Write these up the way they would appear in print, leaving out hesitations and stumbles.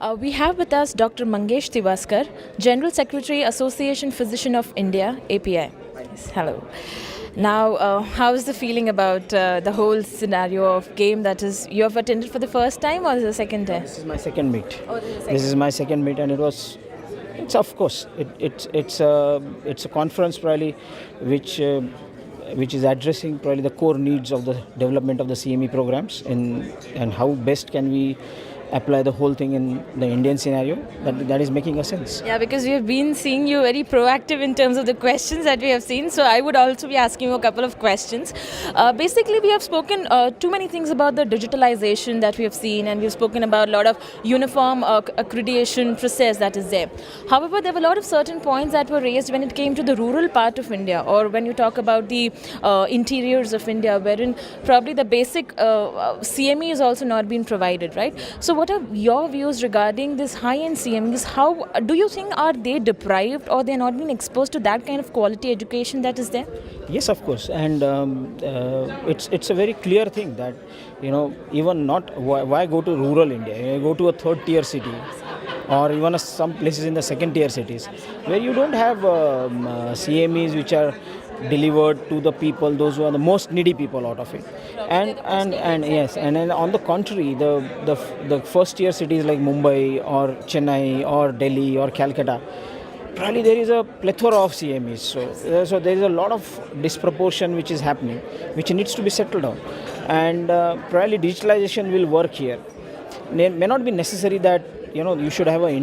We have with us Dr. Mangesh Tiwaskar, General Secretary, Association Physician of India, API. Yes, hello. Now, how is the feeling about the whole scenario of game that is you have attended for the first time or is it the second time? This is my second meet. Oh, this is the second. This is my second meet, and it's of course, it's a conference probably which is addressing probably the core needs of the development of the CME programs and how best can we apply the whole thing in the Indian scenario. That is making a sense. Yeah, because we have been seeing you very proactive in terms of the questions that we have seen. So I would also be asking you a couple of questions. Basically, we have spoken too many things about the digitalization that we have seen, and we've spoken about a lot of uniform accreditation process that is there. However, there were a lot of certain points that were raised when it came to the rural part of India, or when you talk about the interiors of India, wherein probably the basic CME is also not being provided, right? So what are your views regarding this high-end CMEs? How do you think are they deprived or they're not being exposed to that kind of quality education that is there? Yes, of course, and it's a very clear thing that even not why go to rural India, go to a third tier city or even some places in the second tier cities where you don't have CMEs which are delivered to the people, those who are the most needy people out of it. And yes, and then on the contrary, the first tier cities like Mumbai or Chennai or Delhi or Calcutta, probably there is a plethora of CMEs. So there is a lot of disproportion which is happening, which needs to be settled down. And probably digitalization will work here. It may not be necessary that you should have an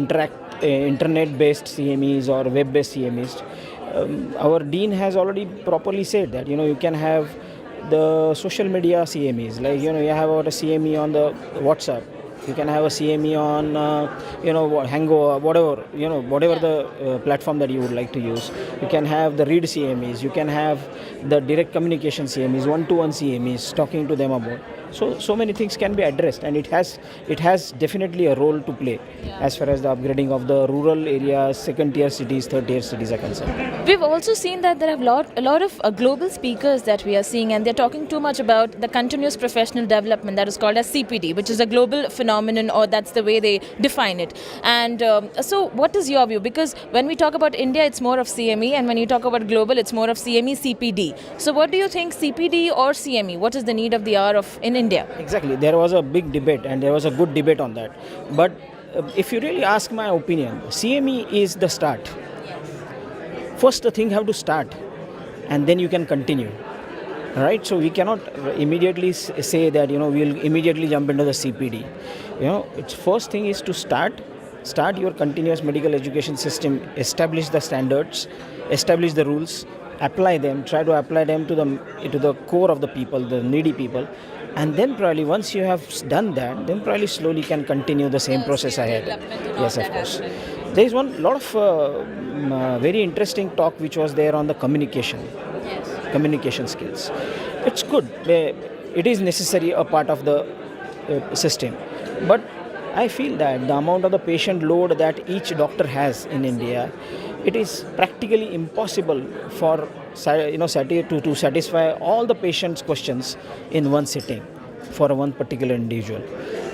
internet-based CMEs or web-based CMEs. Our dean has already properly said that you can have the social media CMEs, like you have a CME on the WhatsApp, you can have a CME on Hangover, whatever the platform that you would like to use. You can have the read CMEs, you can have the direct communication CMEs, one-to-one CMEs, talking to them about. So many things can be addressed, and it has definitely a role to play as far as the upgrading of the rural areas, second tier cities, third tier cities are concerned. We've also seen that there are a lot of global speakers that we are seeing, and they're talking too much about the continuous professional development that is called as CPD, which is a global phenomenon, or that's the way they define it. And so what is your view? Because when we talk about India, it's more of CME, and when you talk about global, it's more of CME, CPD. So what do you think, CPD or CME? What is the need of the hour in India? Exactly. There was a big debate, and there was a good debate on that. But if you really ask my opinion, CME is the start. First, the thing have to start, and then you can continue. Right? So we cannot immediately say that we'll immediately jump into the CPD. Its first thing is to start your continuous medical education system, establish the standards, establish the rules, apply them, try to apply them to the core of the people, the needy people, and then probably once you have done that, then probably slowly can continue the same process ahead. Yes, of course. There is one lot of very interesting talk which was there on the communication skills. It's good. It is necessary a part of the system, but I feel that the amount of the patient load that each doctor has in India, it is practically impossible for to satisfy all the patient's questions in one sitting for one particular individual.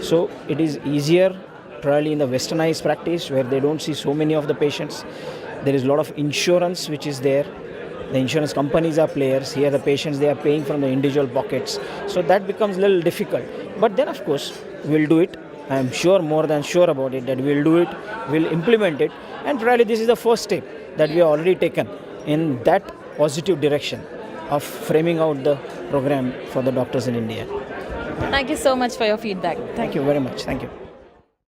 So it is easier probably in the westernized practice where they don't see so many of the patients. There is a lot of insurance which is there. The insurance companies are players. Here the patients, they are paying from the individual pockets. So that becomes a little difficult. But then of course we'll do it. I am sure, more than sure about it, that we'll do it, we'll implement it, and probably this is the first step that we have already taken in that positive direction of framing out the program for the doctors in India. Thank you so much for your feedback. Thank you very much. Thank you.